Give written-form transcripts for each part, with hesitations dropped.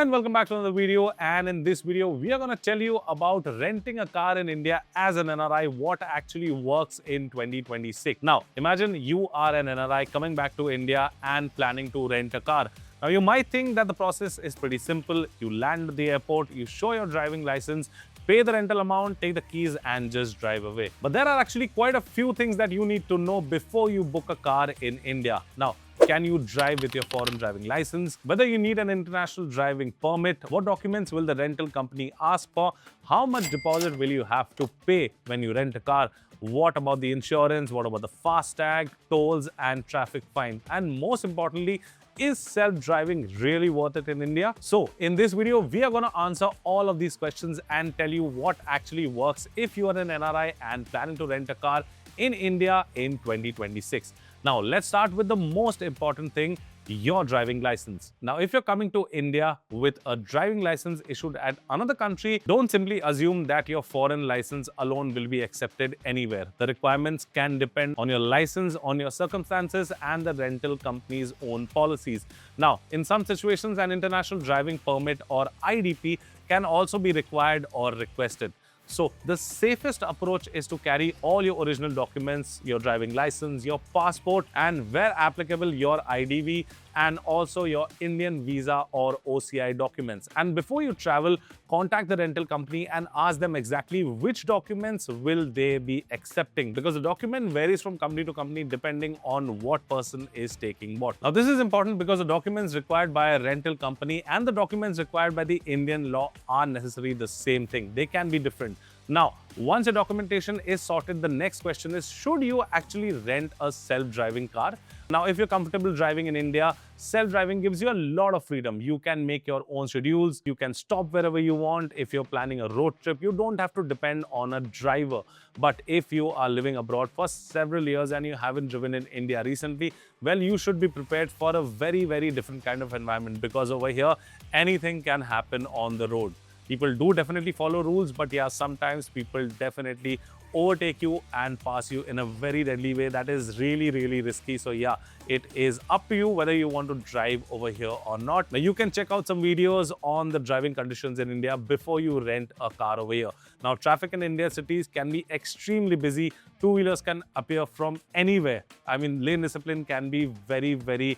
and welcome back to another video. And in this video, we are going to tell you about renting a car in India as an NRI, what actually works in 2026. Now, imagine you are an NRI coming back to India and planning to rent a car. Now, you might think that the process is pretty simple. You land at the airport, you show your driving license, pay the rental amount, take the keys and just drive away. But there are actually quite a few things that you need to know before you book a car in India. Now, can you drive with your foreign driving license? Whether you need an international driving permit? What documents will the rental company ask for? How much deposit will you have to pay when you rent a car? What about the insurance? What about the Fastag, tolls and traffic fine? And most importantly, is self-driving really worth it in India? So in this video, we are going to answer all of these questions and tell you what actually works if you are an NRI and planning to rent a car in India in 2026. Now, let's start with the most important thing, your driving license. Now, if you're coming to India with a driving license issued at another country, don't simply assume that your foreign license alone will be accepted anywhere. The requirements can depend on your license, on your circumstances, and the rental company's own policies. Now, in some situations, an international driving permit or IDP can also be required or requested. So the safest approach is to carry all your original documents, your driving license, your passport, and where applicable, your IDV, and also your Indian visa or OCI documents. And before you travel, contact the rental company and ask them exactly which documents will they be accepting, because the document varies from company to company depending on what person is taking what. Now, this is important because the documents required by a rental company and the documents required by the Indian law are necessarily the same thing. They can be different. Now, once your documentation is sorted, the next question is, should you actually rent a self-driving car? Now, if you're comfortable driving in India, self-driving gives you a lot of freedom. You can make your own schedules. You can stop wherever you want. If you're planning a road trip, you don't have to depend on a driver. But if you are living abroad for several years and you haven't driven in India recently, well, you should be prepared for a very, very different kind of environment, because over here, anything can happen on the road. People do definitely follow rules, but yeah, sometimes people definitely overtake you and pass you in a very deadly way. That is really, really risky. So yeah, it is up to you whether you want to drive over here or not. Now, you can check out some videos on the driving conditions in India before you rent a car over here. Now, traffic in Indian cities can be extremely busy. Two-wheelers can appear from anywhere. I mean, lane discipline can be very, very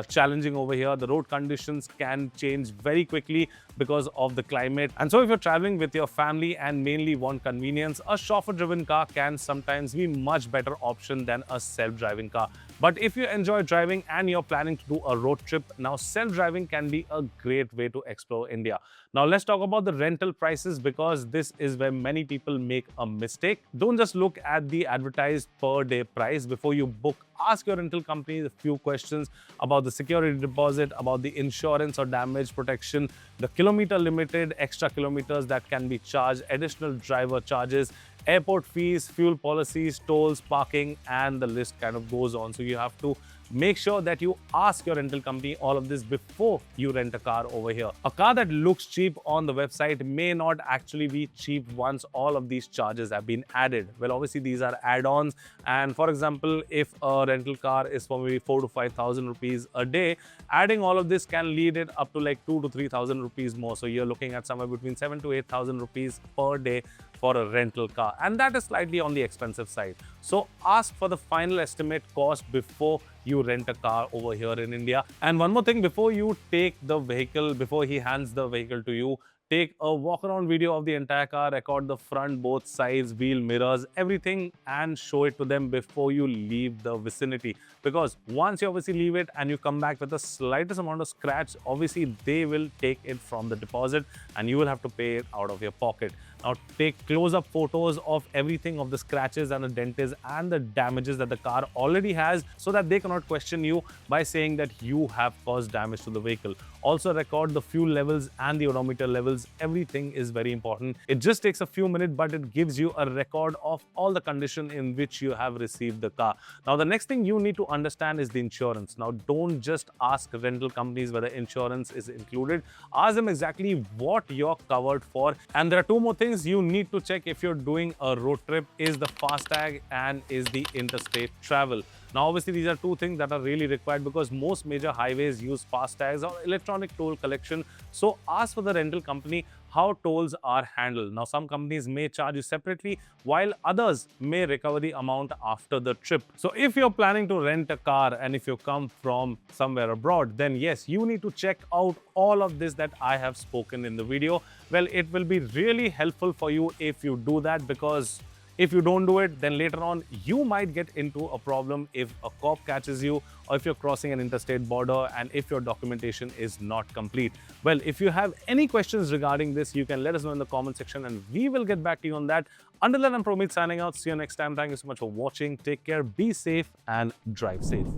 challenging over here. The road conditions can change very quickly because of the climate. And so if you're traveling with your family and mainly want convenience, a chauffeur-driven car can sometimes be much better option than a self-driving car. But if you enjoy driving and you're planning to do a road trip, now self-driving can be a great way to explore India. Now, let's talk about the rental prices, because this is where many people make a mistake. Don't just look at the advertised per day price before you book. Ask your rental company a few questions about the security deposit, about the insurance or damage protection, the kilometer limited, extra kilometers that can be charged, additional driver charges, airport fees, fuel policies, tolls, parking, and the list kind of goes on. So you have to make sure that you ask your rental company all of this before you rent a car over here. A car that looks cheap on the website may not actually be cheap once all of these charges have been added. Well, obviously these are add-ons, and for example, if a rental car is for maybe 4,000 to 5,000 rupees a day, adding all of this can lead it up to like 2,000 to 3,000 rupees more. So you're looking at somewhere between 7,000 to 8,000 rupees per day for a rental car, and that is slightly on the expensive side. So ask for the final estimate cost before you rent a car over here in India. And one more thing, before you take the vehicle, before he hands the vehicle to you, take a walk around video of the entire car, record the front, both sides, wheel, mirrors, everything, and show it to them before you leave the vicinity. Because once you obviously leave it and you come back with the slightest amount of scratch, obviously they will take it from the deposit and you will have to pay it out of your pocket. Now, take close-up photos of everything, of the scratches and the dents and the damages that the car already has, so that they cannot question you by saying that you have caused damage to the vehicle. Also, record the fuel levels and the odometer levels. Everything is very important. It just takes a few minutes, but it gives you a record of all the condition in which you have received the car. Now, the next thing you need to understand is the insurance. Now, don't just ask rental companies whether insurance is included. Ask them exactly what you're covered for. And there are two more things you need to check if you're doing a road trip: is the Fastag and is the interstate travel. Now, obviously, these are two things that are really required because most major highways use Fastags or electronic toll collection. So ask for the rental company how tolls are handled. Now, some companies may charge you separately, while others may recover the amount after the trip. So if you're planning to rent a car and if you come from somewhere abroad, then yes, you need to check out all of this that I have spoken in the video. Well, it will be really helpful for you if you do that, because if you don't do it, then later on you might get into a problem if a cop catches you or if you're crossing an interstate border and if your documentation is not complete. Well, if you have any questions regarding this, you can let us know in the comment section and we will get back to you on that. Until then, I'm Promit signing out. See you next time. Thank you so much for watching. Take care, be safe and drive safe.